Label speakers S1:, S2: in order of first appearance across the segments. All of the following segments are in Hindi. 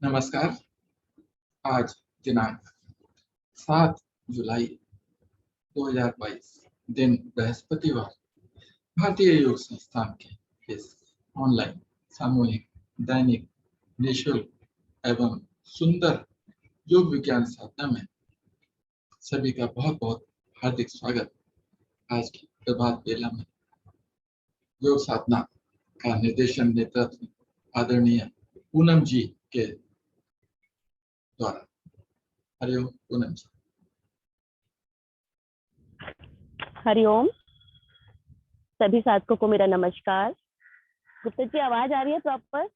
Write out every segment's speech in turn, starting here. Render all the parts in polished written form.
S1: नमस्कार। आज दिनांक 7 जुलाई 2022 दिन बृहस्पतिवार भारतीय योग संस्थान के इस ऑनलाइन सामूहिक दैनिक निःशुल्क एवं सुंदर योग विज्ञान साधना में सभी का बहुत बहुत हार्दिक स्वागत। आज की प्रभात बेला में योग साधना का निर्देशन नेतृत्व आदरणीय पूनम जी के द्वारा। हरिओम पूनम जी।
S2: हरिओम। सभी साधकों को मेरा नमस्कार। गुप्ता जी आवाज आ रही है प्रॉपर?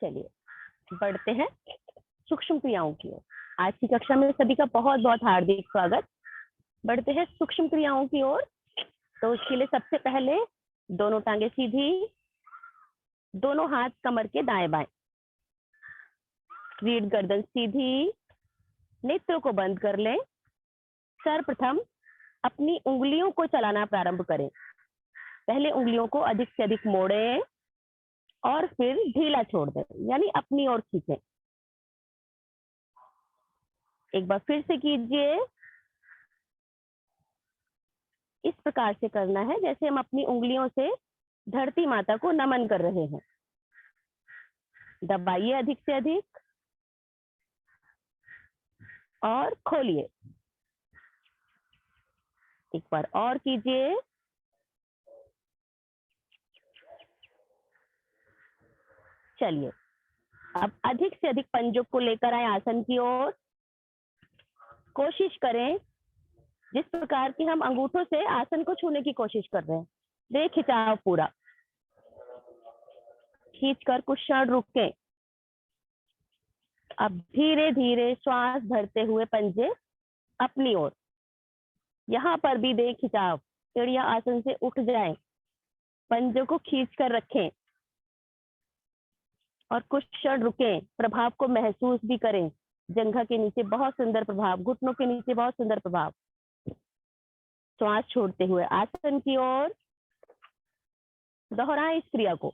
S2: चलिए बढ़ते हैं सूक्ष्म क्रियाओं की ओर। आज की कक्षा में सभी का बहुत बहुत हार्दिक स्वागत। बढ़ते हैं सूक्ष्म क्रियाओं की ओर। तो उसके लिए सबसे पहले दोनों टांगे सीधी, दोनों हाथ कमर के दाएं बाएं, रीढ़ गर्दन सीधी, नेत्रों को बंद कर लें। सर्वप्रथम अपनी उंगलियों को चलाना प्रारंभ करें। पहले उंगलियों को अधिक से अधिक मोड़ें और फिर ढीला छोड़ दें, यानी अपनी ओर खींचें। एक बार फिर से कीजिए। इस प्रकार से करना है जैसे हम अपनी उंगलियों से धरती माता को नमन कर रहे हैं। दबाइए अधिक से अधिक और खोलिए। एक बार और कीजिए। चलिए अब अधिक से अधिक पंजों को लेकर आए आसन की ओर। कोशिश करें जिस प्रकार की हम अंगूठों से आसन को छूने की कोशिश कर रहे हैं, दे खिंचाव पूरा। खींचकर कुछ क्षण रुकें। अब धीरे धीरे श्वास भरते हुए पंजे अपनी ओर। यहाँ पर भी दे खिंचाव, चिड़िया आसन से उठ जाएं। पंजों को खींच कर रखें और कुछ क्षण रुकें। प्रभाव को महसूस भी करें। जंघा के नीचे बहुत सुंदर प्रभाव, घुटनों के नीचे बहुत सुंदर प्रभाव। श्वास छोड़ते हुए आसन की ओर दोहराएं इस क्रिया को।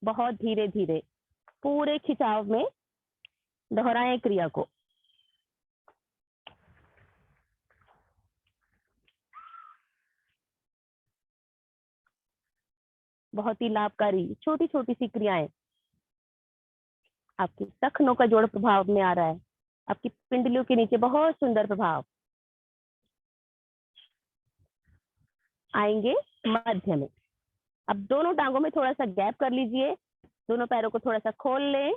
S2: बहुत धीरे धीरे पूरे खिंचाव में दोहराएं क्रिया को। बहुत ही लाभकारी छोटी छोटी सी क्रियाएं। आपकी टखनों का जोड़ प्रभाव में आ रहा है। आपकी पिंडलियों के नीचे बहुत सुंदर प्रभाव आएंगे मध्य में। अब दोनों टांगों में थोड़ा सा गैप कर लीजिए। दोनों पैरों को थोड़ा सा खोल लें।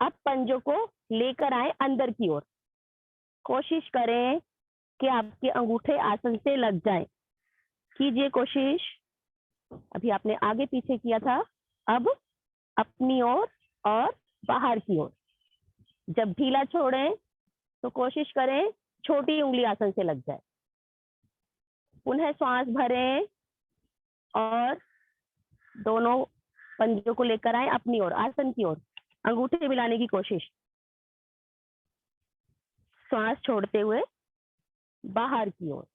S2: अब पंजों को लेकर आए अंदर की ओर। कोशिश करें कि आपके अंगूठे आसन से लग जाएं। कीजिए कोशिश। अभी आपने आगे पीछे किया था, अब अपनी ओर और बाहर की ओर। जब ढीला छोड़ें तो कोशिश करें छोटी उंगली आसन से लग जाए। पुनः श्वास भरें और दोनों पंजों को लेकर आए अपनी ओर, आसन की ओर। अंगूठे मिलाने की कोशिश। श्वास छोड़ते हुए बाहर की ओर।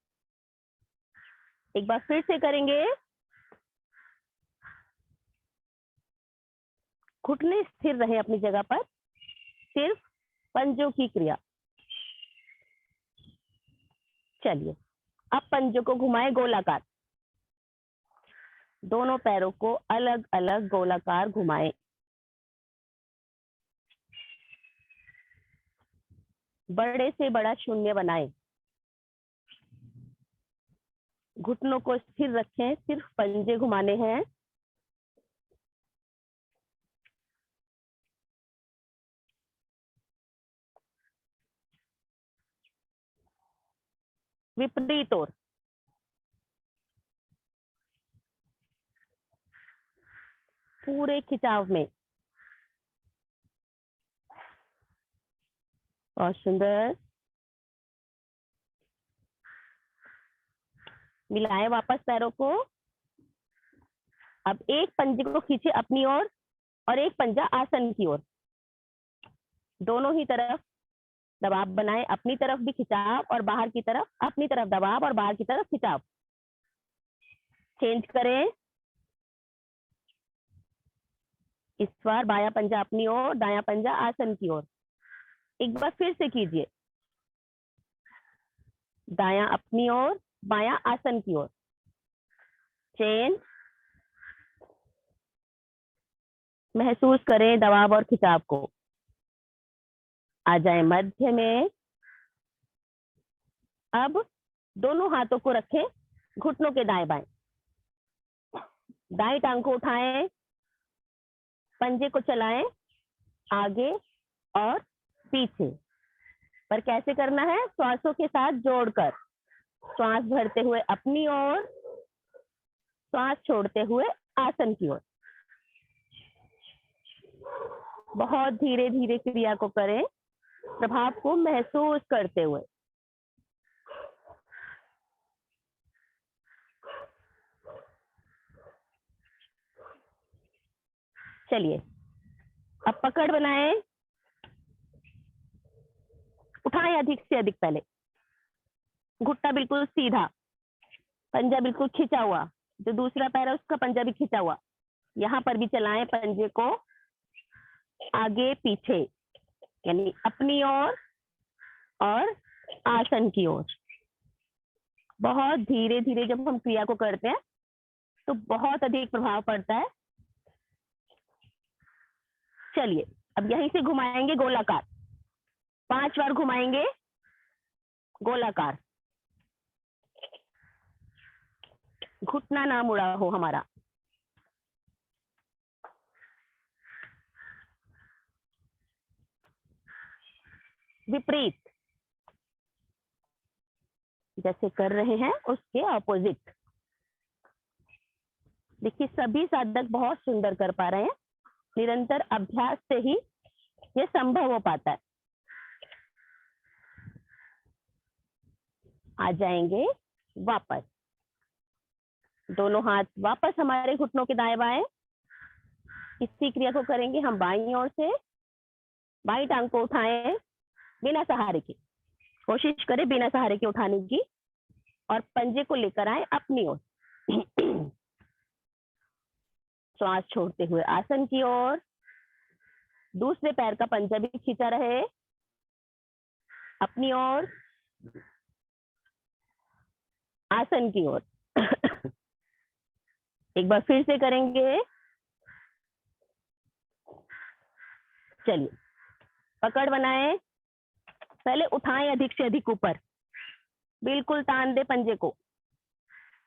S2: एक बार फिर से करेंगे। घुटने स्थिर रहे अपनी जगह पर, सिर्फ पंजों की क्रिया। चलिए अब पंजों को घुमाएं गोलाकार। दोनों पैरों को अलग अलग गोलाकार घुमाएं। बड़े से बड़ा शून्य बनाएं। घुटनों को स्थिर रखें, सिर्फ पंजे घुमाने हैं। विपरीत ओर। पूरे खिंचाव में। बहुत सुंदर। मिलाएं वापस पैरों को। अब एक पंजे को खींचे अपनी ओर और एक पंजा आसन की ओर। दोनों ही तरफ दबाव बनाएं। अपनी तरफ भी खिंचाव और बाहर की तरफ, अपनी तरफ दबाव और बाहर की तरफ खिंचाव। चेंज करें। इस बार बायां पंजा अपनी ओर, दायां पंजा आसन की ओर। एक बार फिर से कीजिए, दायां अपनी ओर, बायां आसन की ओर। चेंज। महसूस करें दबाव और खिंचाव को। आ जाए मध्य में। अब दोनों हाथों को रखें घुटनों के दाएं बाएं। दाएं टांग को उठाएं, पंजे को चलाएं आगे और पीछे। पर कैसे करना है? श्वासों के साथ जोड़कर। श्वास भरते हुए अपनी ओर, श्वास छोड़ते हुए आसन की ओर। बहुत धीरे धीरे क्रिया को करें, प्रभाव को महसूस करते हुए। चलिए, अब पकड़ बनाएं। उठाएं अधिक से अधिक। पहले घुटना बिल्कुल सीधा, पंजा बिल्कुल खिंचा हुआ। जो दूसरा पैर है उसका पंजा भी खिंचा हुआ। यहाँ पर भी चलाएं पंजे को आगे पीछे, यानी अपनी ओर और आसन की ओर। बहुत धीरे धीरे जब हम क्रिया को करते हैं तो बहुत अधिक प्रभाव पड़ता है। चलिए, अब यहीं से घुमाएंगे गोलाकार। 5 बार घुमाएंगे गोलाकार। घुटना ना मुड़ा हो हमारा। विपरीत जैसे कर रहे हैं उसके ऑपोजिट। देखिए, सभी साधक बहुत सुंदर कर पा रहे हैं। निरंतर अभ्यास से ही ये संभव हो पाता है। आ जाएंगे वापस। दोनों हाथ वापस हमारे घुटनों के दाएं बाएं। इसी क्रिया को करेंगे हम बाईं ओर से। बाईं टांग को उठाएं बिना सहारे के। कोशिश करें बिना सहारे के उठाने की, और पंजे को लेकर आए अपनी ओर। श्वास छोड़ते हुए आसन की ओर। दूसरे पैर का पंजा भी खींचा रहे अपनी ओर, आसन की ओर। एक बार फिर से करेंगे। चलिए, पकड़ बनाएं। पहले उठाएं अधिक से अधिक ऊपर, बिल्कुल तान दे पंजे को।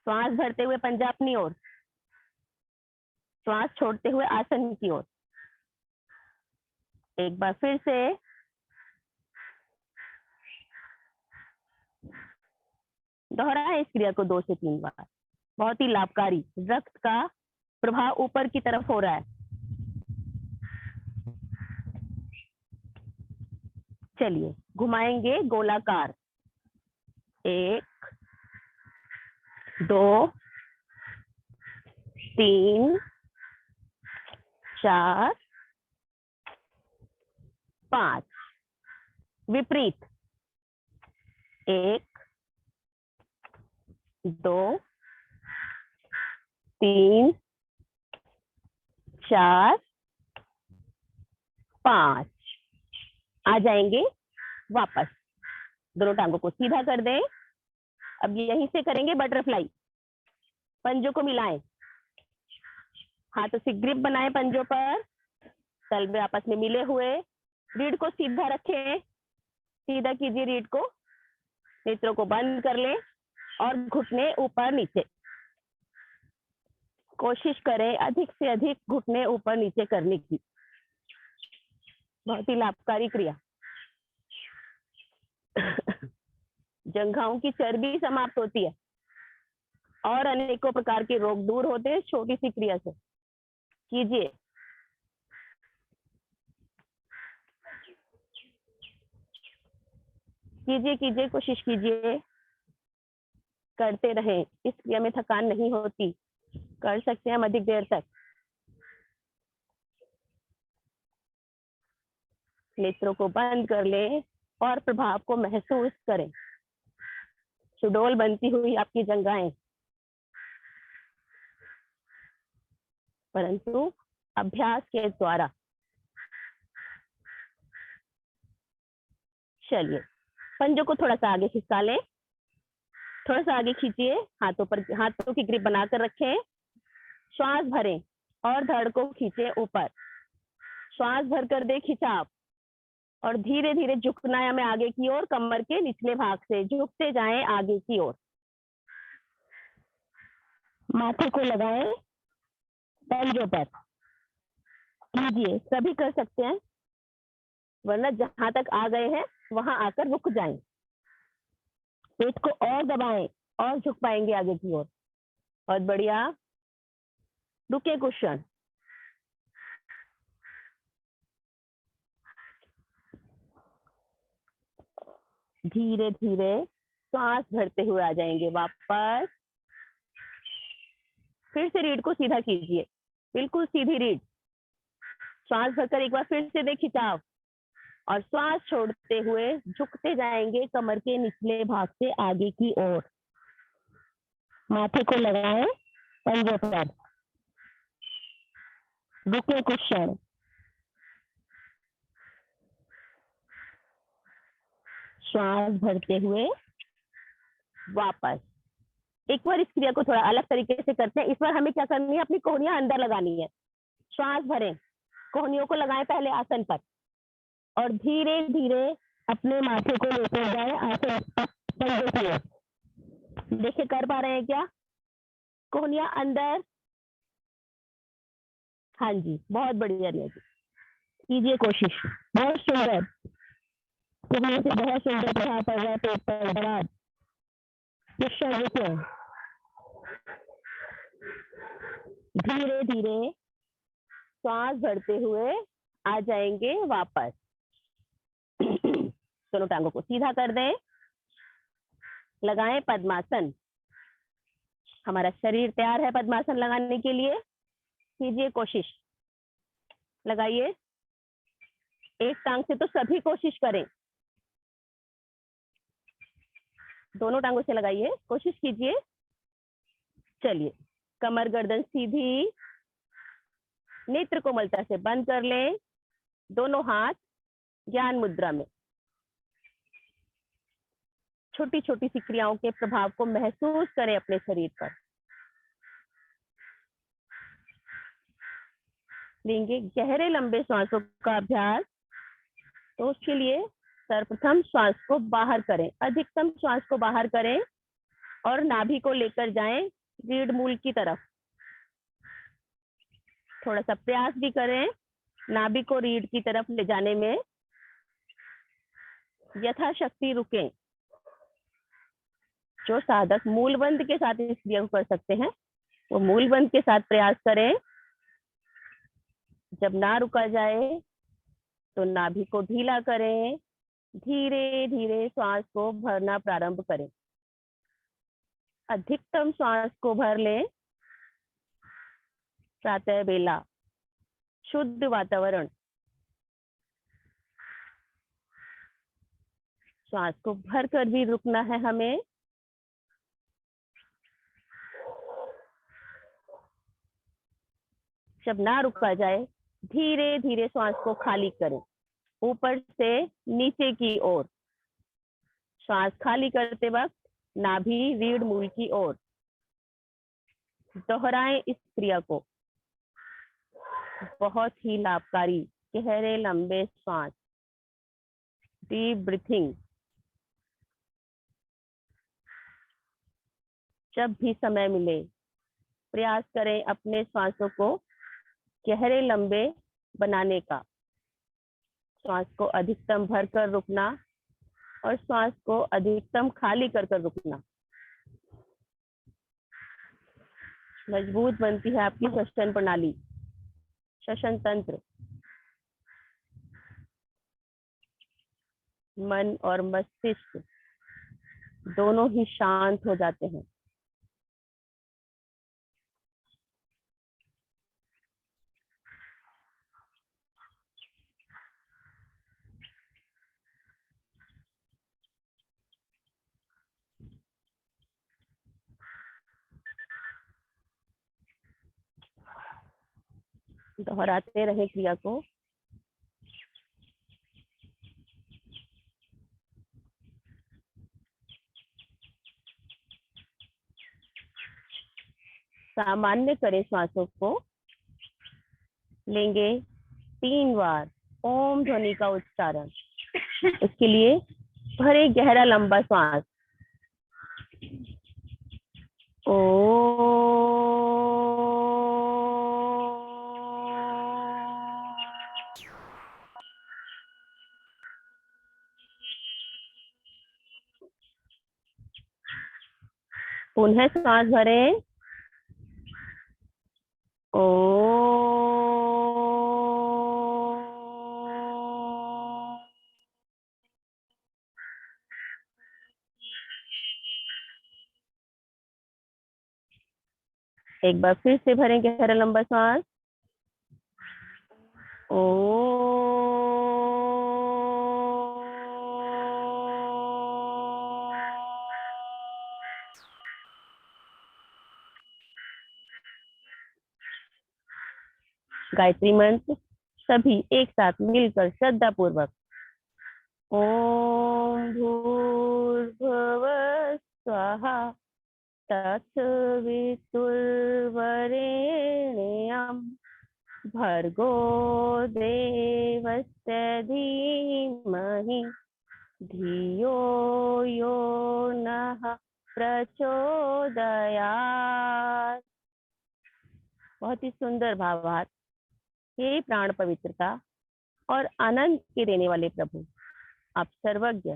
S2: श्वास भरते हुए पंजा अपनी ओर, श्वास छोड़ते हुए आसन की ओर। एक बार फिर से। दोहराएं इस क्रिया को 2 से 3 बार। बहुत ही लाभकारी। रक्त का प्रभाव ऊपर की तरफ हो रहा है। चलिए, घुमाएंगे गोलाकार। 1 2 3 4 5। विपरीत। 1 2 3 4 5। आ जाएंगे वापस। दोनों टांगों को सीधा कर दें। अब यहीं से करेंगे बटरफ्लाई। पंजों को मिलाएं, हाथों से ग्रिप बनाएं पंजों पर, तलवे आपस में मिले हुए। रीढ़ को सीधा रखें, सीधा कीजिए रीढ़ को। नेत्रों को बंद कर लें और घुटने ऊपर नीचे। कोशिश करें अधिक से अधिक घुटने ऊपर नीचे करने की। बहुत ही लाभकारी क्रिया। जंघाओं की चर्बी समाप्त होती है और अनेकों प्रकार के रोग दूर होते हैं छोटी सी क्रिया से। कीजिए। कीजिए कीजिए, कोशिश कीजिए, करते रहें। इस क्रिया में थकान नहीं होती। कर सकते हैं हम अधिक देर तक। नेत्रों को बंद कर लें और प्रभाव को महसूस करें। सुडौल बनती हुई आपकी जंघाएं, परंतु अभ्यास के द्वारा। चलिए पंजों को थोड़ा सा आगे खिसका लें, थोड़ा सा आगे खींचिए, हाथों की ग्रिप बनाकर रखें, श्वास भरें और धड़ को खींचे ऊपर, श्वास भर कर दे खिंचाव और धीरे धीरे झुकना है हमें आगे की ओर, कमर के निचले भाग से झुकते जाएं आगे की ओर। माथे को लगाएं पंजों पर, कीजिए, सभी कर सकते हैं, वरना जहां तक आ गए हैं वहां आकर रुक जाएं। पेट को और दबाएं और झुक पाएंगे आगे की ओर। बहुत बढ़िया, रुके कुछ क्षण। धीरे धीरे सांस भरते हुए आ जाएंगे वापस। फिर से रीढ़ को सीधा कीजिए, बिल्कुल सीधी रीढ़। श्वास भरकर एक बार फिर से दे खिंचाव और श्वास छोड़ते हुए झुकते जाएंगे कमर के निचले भाग से आगे की ओर। माथे को लगाएं पंजों पर, रुके कुछ क्षण। श्वास भरते हुए वापस। एक बार इस क्रिया को थोड़ा अलग तरीके से करते हैं। इस बार हमें क्या करनी है, अपनी कोहनियां अंदर लगानी है। श्वास भरें, कोहनियों को लगाएं पहले आसन पर और धीरे धीरे अपने माथे को लेकर जाए आसन पंजों की ओर। देखिए कर पा रहे हैं क्या, कोहनियां अंदर। हाँ जी, बहुत बढ़िया रिया जी, कीजिए कोशिश। बहुत सुंदर, कोहनियों से बहुत सुंदर प्रभाव पड़ रहा है पेट पर। दराज धीरे धीरे श्वास भरते हुए आ जाएंगे वापस। दोनों टांगों को सीधा कर दें, लगाएं पद्मासन। हमारा शरीर तैयार है पद्मासन लगाने के लिए, कीजिए कोशिश, लगाइए। एक टांग से तो सभी कोशिश करें, दोनों टांगों से लगाइए, कोशिश कीजिए। चलिए, कमर गर्दन सीधी, नेत्र कोमलता से बंद कर लें, दोनों हाथ ज्ञान मुद्रा में। छोटी छोटी सी क्रियाओं के प्रभाव को महसूस करें अपने शरीर पर। लेंगे गहरे लंबे सांसों का अभ्यास, तो उसके लिए सर्वप्रथम श्वास को बाहर करें, अधिकतम श्वास को बाहर करें और नाभि को लेकर जाएं रीढ़ मूल की तरफ। थोड़ा सा प्रयास भी करें नाभि को रीढ़ की तरफ ले जाने में, यथाशक्ति रुकें। जो साधक मूलबंध के साथ इस क्रिया को कर सकते हैं वो मूलबंध के साथ प्रयास करें। जब ना रुका जाए तो नाभि को ढीला करें, धीरे धीरे श्वास को भरना प्रारंभ करें। अधिकतम श्वास को भर लें। प्रातः बेला, शुद्ध वातावरण, श्वास को भरकर भी रुकना है हमें। जब ना रुका जाए धीरे धीरे श्वास को खाली करें, ऊपर से नीचे की ओर। श्वास खाली करते वक्त नाभि रीढ़ मूल की ओर। दोहराएं इस क्रिया को, बहुत ही लाभकारी। गहरे लंबे श्वास, डीप ब्रीथिंग। जब भी समय मिले प्रयास करें अपने श्वासों को गहरे लंबे बनाने का। श्वास को अधिकतम भरकर रुकना और श्वास को अधिकतम खाली कर कर रुकना। मजबूत बनती है आपकी श्वसन प्रणाली, श्वसन तंत्र। मन और मस्तिष्क दोनों ही शांत हो जाते हैं। दोहराते रहे क्रिया को। सामान्य करें श्वासों को। लेंगे 3 बार ओम ध्वनि का उच्चारण। इसके लिए भरे गहरा लंबा श्वास। ओ पुनः श्वास भरें। ओ एक बार फिर से भरें गहरा लंबा श्वास। ओ गायत्री मंत्र सभी एक साथ मिलकर श्रद्धा पूर्वक। ओम भूर्भुवः स्वः तत्सवितुर्वरेण्यं भर्गो देवस्य धीमहि धियो यो नः प्रचोदयात्। बहुत ही सुंदर भावार्थ। हे प्राण पवित्रता और आनंद के देने वाले प्रभु, आप सर्वज्ञ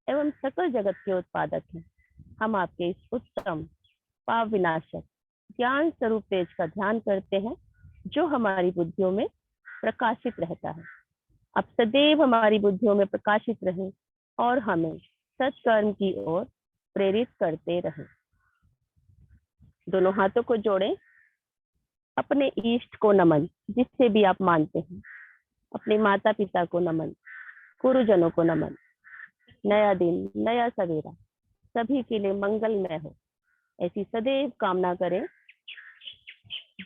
S2: एवं सकल जगत के उत्पादक हैं। हम आपके इस उत्तम पाप विनाशक ज्ञान स्वरूप तेज का ध्यान करते हैं, जो हमारी बुद्धियों में प्रकाशित रहता है। अब सदैव हमारी बुद्धियों में प्रकाशित रहे और हमें सत्कर्म की ओर प्रेरित करते रहे। दोनों हाथों को जोड़ें। अपने इष्ट को नमन, जिससे भी आप मानते हैं। अपने माता पिता को नमन, गुरुजनों को नमन। नया दिन, नया सवेरा सभी के लिए मंगलमय हो, ऐसी सदैव कामना करें।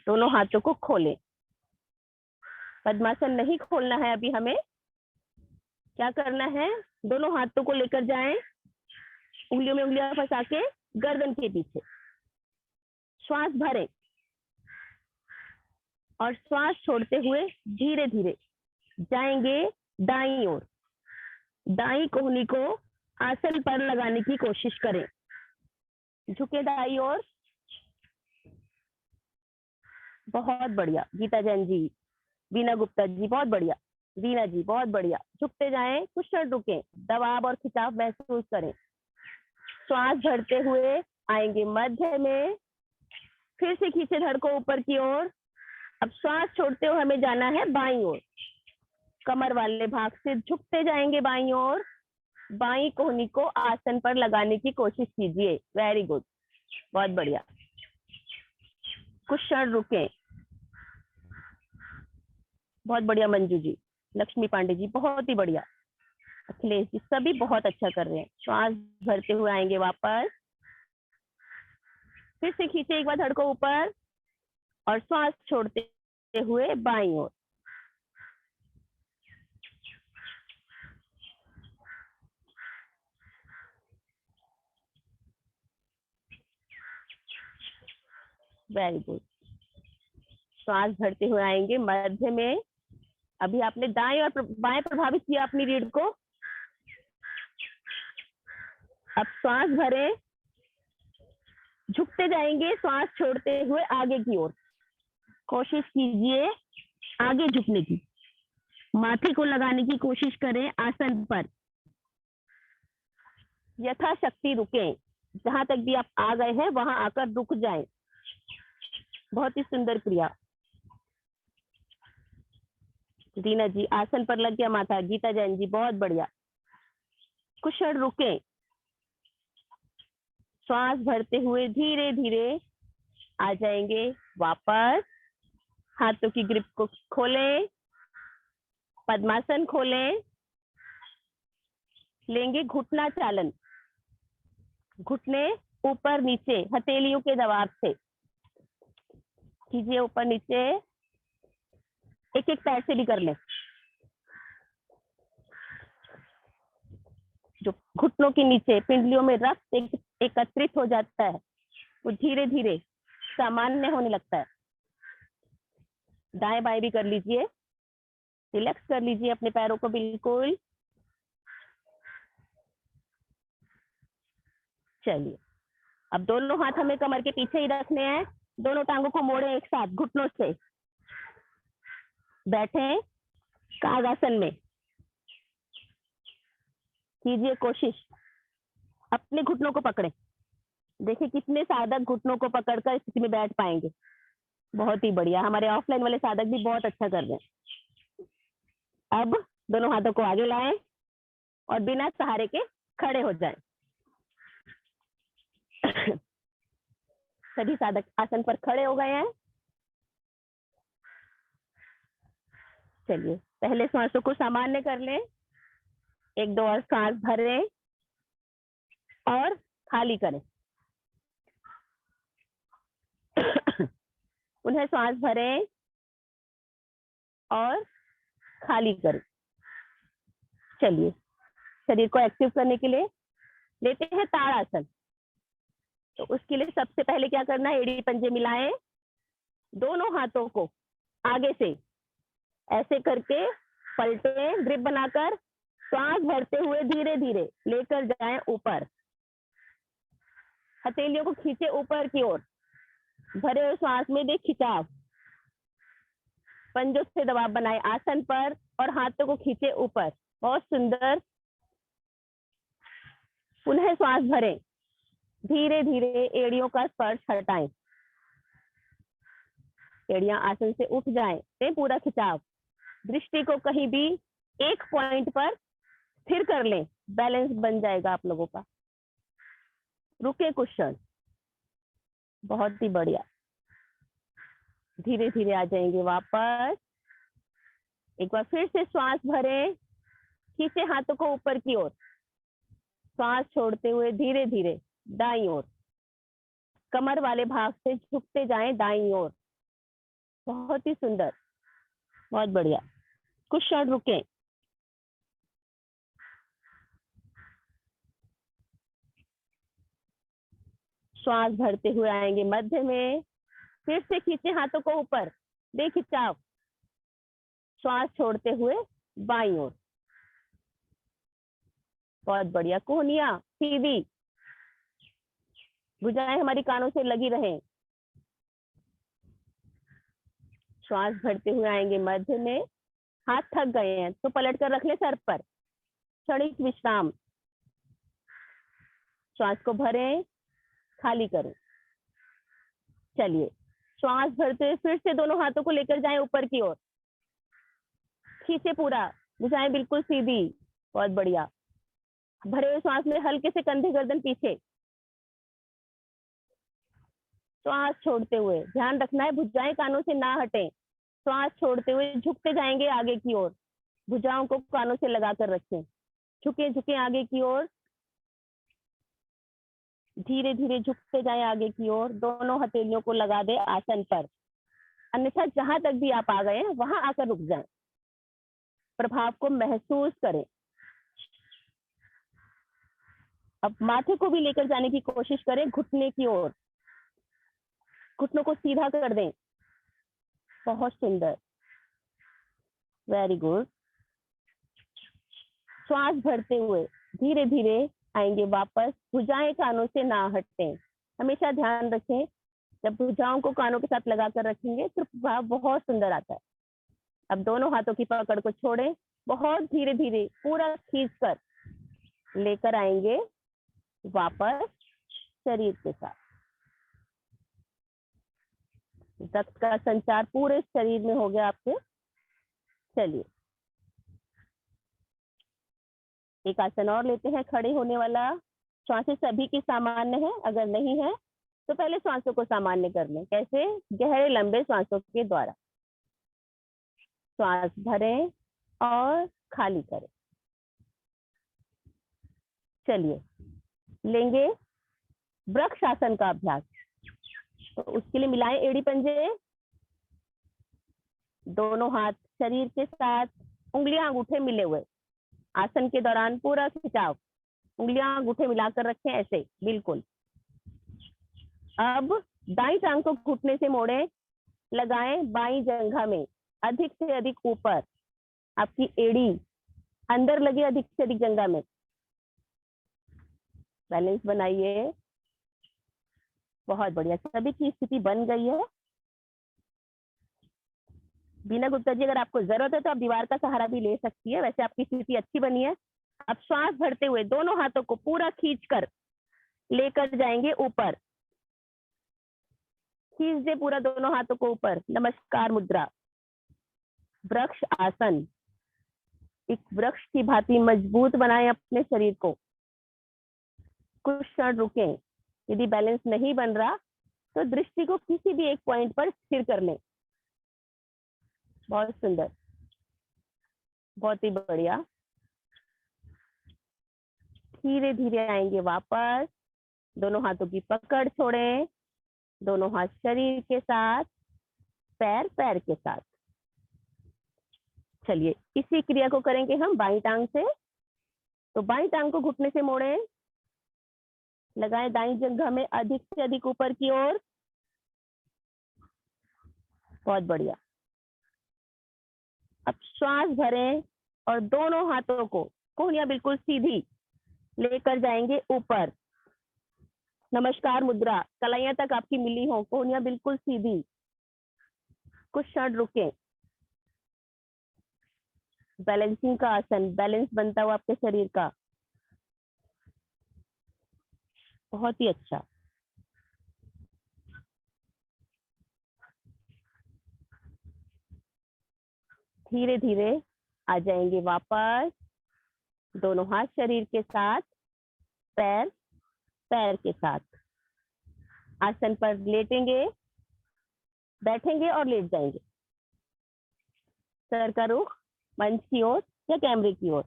S2: दोनों हाथों को खोलें। पद्मासन नहीं खोलना है अभी। हमें क्या करना है? दोनों हाथों को लेकर जाएं, उंगलियों में उंगलियां फंसा के गर्दन के पीछे। श्वास भरें और श्वास छोड़ते हुए धीरे धीरे जाएंगे दाईं ओर। दाईं कोहनी को आसन पर लगाने की कोशिश करें। झुके दाईं ओर। बहुत बढ़िया गीता जैन जी, वीना गुप्ता जी, बहुत बढ़िया। वीना जी, बहुत बढ़िया। झुकते जाएं, कुछ क्षण रुकें, दबाव और खिंचाव महसूस करें। श्वास भरते हुए आएंगे मध्य में, फिर से खींचे धड़ को ऊपर की ओर। अब श्वास छोड़ते हुए हमें जाना है बाईं ओर। कमर वाले भाग से झुकते जाएंगे बाईं ओर। बाईं कोहनी को आसन पर लगाने की कोशिश कीजिए। वेरी गुड, बहुत बढ़िया। कुछ क्षण रुकें। बहुत बढ़िया मंजू जी, लक्ष्मी पांडे जी, बहुत ही बढ़िया। अखिलेश जी, सभी बहुत अच्छा कर रहे हैं। श्वास भरते हुए आएंगे वापस। फिर से खींचे एक बार धड़ को ऊपर और श्वास छोड़ते हुए बाईं ओर। Very good. श्वास भरते हुए आएंगे मध्य में। अभी आपने दाएं और बाएं प्रभावित किया अपनी रीढ़ को। अब श्वास भरें, झुकते जाएंगे श्वास छोड़ते हुए आगे की ओर। कोशिश कीजिए आगे झुकने की। माथे को लगाने की कोशिश करें आसन पर। यथाशक्ति रुकें। जहां तक भी आप आ गए हैं वहां आकर रुक जाएं। बहुत ही सुंदर क्रिया। रीना जी, आसन पर लग गया माथा। गीता जैन जी, बहुत बढ़िया। कुछ क्षण रुकें। श्वास भरते हुए धीरे धीरे आ जाएंगे वापस। हाथों की ग्रिप को खोलें, पद्मासन खोलें। लेंगे घुटना चालन। घुटने ऊपर नीचे हथेलियों के दबाव से कीजिए, ऊपर नीचे। एक एक पैर से भी कर लें। जो घुटनों के नीचे पिंडलियों में रक्त एकत्रित हो जाता है वो धीरे धीरे सामान्य होने लगता है। दाएं बाएं भी कर लीजिए, रिलैक्स कर लीजिए अपने पैरों को बिल्कुल। चलिए, अब दोनों हाथ हमें कमर के पीछे ही रखने हैं। दोनों टांगों को मोड़े एक साथ घुटनों से, बैठे कागासन में। कीजिए कोशिश, अपने घुटनों को पकड़े। देखिए कितने साधक घुटनों को पकड़कर स्थिति में बैठ पाएंगे। बहुत ही बढ़िया, हमारे ऑफलाइन वाले साधक भी बहुत अच्छा कर रहे हैं। अब दोनों हाथों को आगे लाएं और बिना सहारे के खड़े हो जाएं। सभी साधक आसन पर खड़े हो गए हैं। चलिए, पहले सांसों को सामान्य कर लें। एक दो और सांस भरें और खाली करें। उन्हें सांस भरें और खाली करें। चलिए, शरीर को एक्टिव करने के लिए लेते हैं ताड़ासन। तो उसके लिए सबसे पहले क्या करना है, एड़ी पंजे मिलाएं, दोनों हाथों को आगे से ऐसे करके पलटे, ग्रिप बनाकर सांस भरते हुए धीरे धीरे लेकर जाएं ऊपर। हथेलियों को खींचे ऊपर की ओर। भरे हुए सांस में दे खिंचाव। पंजों से दबाव बनाए आसन पर और हाथों को खींचे ऊपर। बहुत सुंदर। पुनः सांस भरें, धीरे धीरे एड़ियों का स्पर्श हटाएं। एड़ियां आसन से उठ जाएं, ते पूरा खिंचाव। दृष्टि को कहीं भी एक पॉइंट पर स्थिर कर लें, बैलेंस बन जाएगा आप लोगों का। रुके कुछ क्षण। बहुत ही बढ़िया। धीरे धीरे आ जाएंगे वापस। एक बार फिर से श्वास भरें, खींचे हाथों को ऊपर की ओर। श्वास छोड़ते हुए धीरे धीरे दाईं ओर, कमर वाले भाग से झुकते जाएं दाईं ओर। बहुत ही सुंदर, बहुत बढ़िया। कुछ क्षण रुकें। श्वास भरते हुए आएंगे मध्य में। फिर से खींचे हाथों को ऊपर, दे खिंचाव। श्वास छोड़ते हुए बाईं ओर। बहुत बढ़िया। कोहनियां सीधी, भुजाएं हमारी कानों से लगी रहें। श्वास भरते हुए आएंगे मध्य में। हाथ थक गए हैं तो पलट कर रख ले सर पर। क्षणिक विश्राम। श्वास को भरें, खाली करें। चलिए, श्वास भरते हुए फिर से दोनों हाथों को लेकर जाएं ऊपर की ओर। खींचे पूरा, भुजाएं बिल्कुल सीधी। बहुत बढ़िया। भरे हुए श्वास में हल्के से कंधे गर्दन पीछे। श्वास छोड़ते हुए ध्यान रखना है भुजाएं कानों से ना हटें। श्वास छोड़ते हुए झुकते जाएंगे आगे की ओर। भुजाओं को कानों से लगाकर रखें। झुके झुके आगे की ओर। धीरे धीरे झुकते जाएं आगे की ओर। दोनों हथेलियों को लगा दे आसन पर, अन्यथा जहां तक भी आप आ गए हैं वहां आकर रुक जाएं। प्रभाव को महसूस करें। अब माथे को भी लेकर जाने की कोशिश करें घुटने की ओर। घुटनों को सीधा कर दें। बहुत सुंदर, वेरी गुड। श्वास भरते हुए धीरे धीरे आएंगे वापस। भुजाएं कानों से ना हटें। हमेशा ध्यान रखें, जब भुजाओं को कानों के साथ लगाकर रखेंगे तो प्रभाव बहुत सुंदर आता है। अब दोनों हाथों की पकड़ को छोड़ें। बहुत धीरे धीरे पूरा खींचकर लेकर आएंगे वापस शरीर के साथ। रक्त का संचार पूरे शरीर में हो गया आपके। चलिए, एक आसन और लेते हैं, खड़े होने वाला। श्वासें सभी की सामान्य है, अगर नहीं है तो पहले श्वासों को सामान्य कर लें। कैसे? गहरे लंबे श्वासों के द्वारा। श्वास भरें और खाली करें। चलिए, लेंगे वृक्ष आसन का अभ्यास। तो उसके लिए मिलाएं एड़ी पंजे, दोनों हाथ शरीर के साथ, उंगलियां अंगूठे मिले हुए। आसन के दौरान पूरा खिंचाव, उंगलियां अंगूठे मिलाकर रखें ऐसे, बिल्कुल। अब दाईं टांग को घुटने से मोड़ें, लगाएं बाईं जंघा में, अधिक से अधिक ऊपर, आपकी एड़ी अंदर लगे अधिक से अधिक जंघा में। बैलेंस बनाइए, बहुत बढ़िया। सभी की स्थिति बन गई है। बीना गुप्ता जी, अगर आपको जरूरत है तो आप दीवार का सहारा भी ले सकती है, वैसे आपकी स्थिति अच्छी बनी है। अब श्वास भरते हुए दोनों हाथों को पूरा खींचकर लेकर जाएंगे ऊपर। खींच दे पूरा दोनों हाथों को ऊपर, नमस्कार मुद्रा, वृक्ष आसन। एक वृक्ष की भांति मजबूत बनाएं अपने शरीर को। कुछ क्षण रुकें, यदि बैलेंस नहीं बन रहा तो दृष्टि को किसी भी एक पॉइंट पर स्थिर कर लें। बहुत सुंदर, बहुत ही बढ़िया। धीरे धीरे आएंगे वापस, दोनों हाथों की पकड़ छोड़ें, दोनों हाथ शरीर के साथ, पैर पैर के साथ। चलिए इसी क्रिया को करेंगे हम बाईं टांग से। तो बाईं टांग को घुटने से मोड़ें, लगाएं दाईं जंघा में अधिक से अधिक ऊपर की ओर। बहुत बढ़िया। अब श्वास भरें और दोनों हाथों को कोहनियां बिल्कुल सीधी लेकर जाएंगे ऊपर। नमस्कार मुद्रा, कलाइयां तक आपकी मिली हो, कोहनियां बिल्कुल सीधी। कुछ क्षण रुकें। बैलेंसिंग का आसन, बैलेंस बनता हुआ आपके शरीर का। बहुत ही अच्छा। धीरे धीरे आ जाएंगे वापस, दोनों हाथ शरीर के साथ, पैर पैर के साथ। आसन पर लेटेंगे, बैठेंगे और लेट जाएंगे। सर का रुख मंच की ओर या कैमरे की ओर।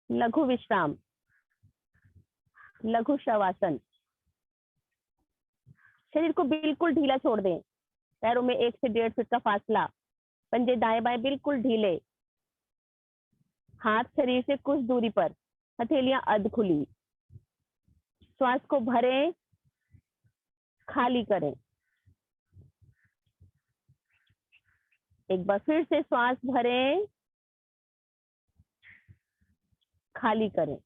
S2: लघु विश्राम, लघु शवासन। शरीर को बिल्कुल ढीला छोड़ दें, पैरों में 1 से 1.5 फीट का फासला, पंजे दाएं बाएं बिल्कुल ढीले, हाथ शरीर से कुछ दूरी पर, हथेलियां अध खुली। श्वास को भरें, खाली करें। एक बार फिर से श्वास भरें, खाली करें।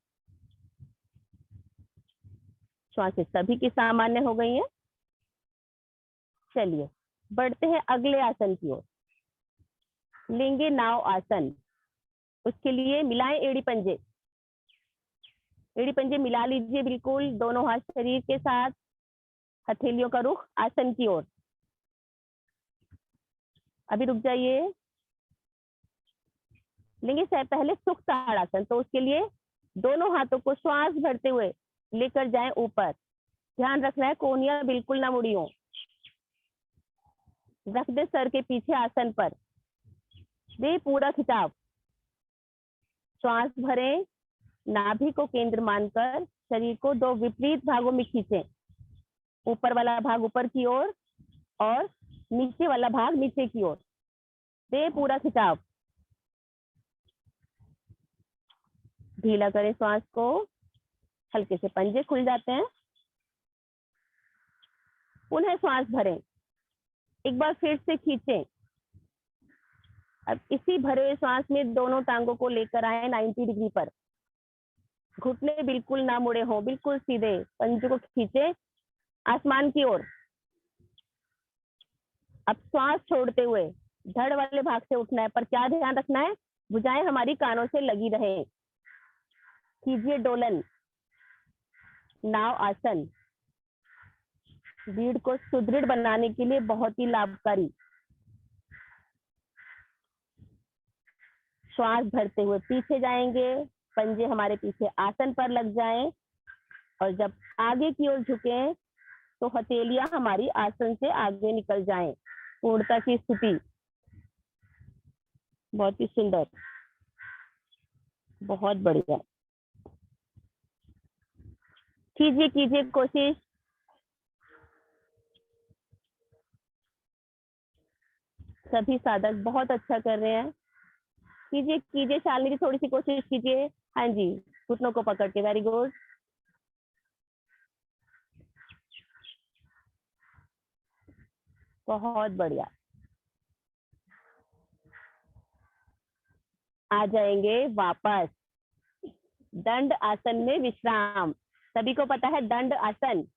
S2: श्वासें सभी की सामान्य हो गई हैं। चलिए बढ़ते हैं अगले आसन की ओर। लेंगे नाव आसन। उसके लिए मिलाएं एड़ी पंजे, एड़ी पंजे मिला लीजिए बिल्कुल, दोनों हाथ शरीर के साथ, हथेलियों का रुख आसन की ओर। अभी रुक जाइए। लेंगे पहले सुख ताड़ासन। तो उसके लिए दोनों हाथों को श्वास भरते हुए लेकर जाएं ऊपर। ध्यान रखना है कोहनियां बिल्कुल ना मुड़ी हो। रख दे सर के पीछे आसन पर, दे पूरा खिंचाव। श्वास भरें, नाभि को केंद्र मानकर शरीर को 2 विपरीत भागों में खींचें। ऊपर वाला भाग ऊपर की ओर और नीचे वाला भाग नीचे की ओर। दे पूरा खिंचाव। ढीला करें श्वास को, हल्के से पंजे खुल जाते हैं। पुनः श्वास भरें, एक बार फिर से खींचें। अब इसी भरे हुए श्वास में दोनों टांगों को लेकर आए 90 डिग्री पर। घुटने बिल्कुल ना मुड़े हो, बिल्कुल सीधे, पंजे को खींचे आसमान की ओर। अब श्वास छोड़ते हुए धड़ वाले भाग से उठना है, पर क्या ध्यान रखना है, भुजाएं हमारी कानों से लगी रहें। कीजिए डोलन, नाव आसन। रीढ़ को सुदृढ़ बनाने के लिए बहुत ही लाभकारी। श्वास भरते हुए पीछे जाएंगे, पंजे हमारे पीछे आसन पर लग जाएं, और जब आगे की ओर झुकें तो हथेलियां हमारी आसन से आगे निकल जाएं। पूर्णता की स्थिति। बहुत ही सुंदर, बहुत बढ़िया। कीजिए कीजिए कोशिश, सभी साधक बहुत अच्छा कर रहे हैं। कीजिए कीजिए शालिनी जी, थोड़ी सी कोशिश कीजिए। हाँ जी, घुटनों को पकड़ के, वेरी गुड। बहुत बढ़िया। आ जाएंगे वापस दंड आसन में विश्राम। सभी को पता है दंड आसन,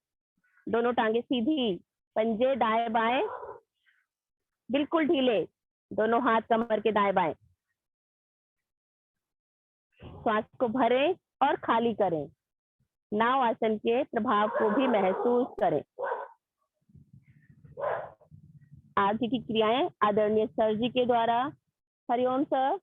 S2: दोनों टांगे सीधी, पंजे दाएं बाएं बिल्कुल ढीले, दोनों हाथ कमर के दाएं बाएं। श्वास को भरें और खाली करें। नाव आसन के प्रभाव को भी महसूस करें। आगे की क्रियाएं आदरणीय सर जी के द्वारा। हरिओम सर।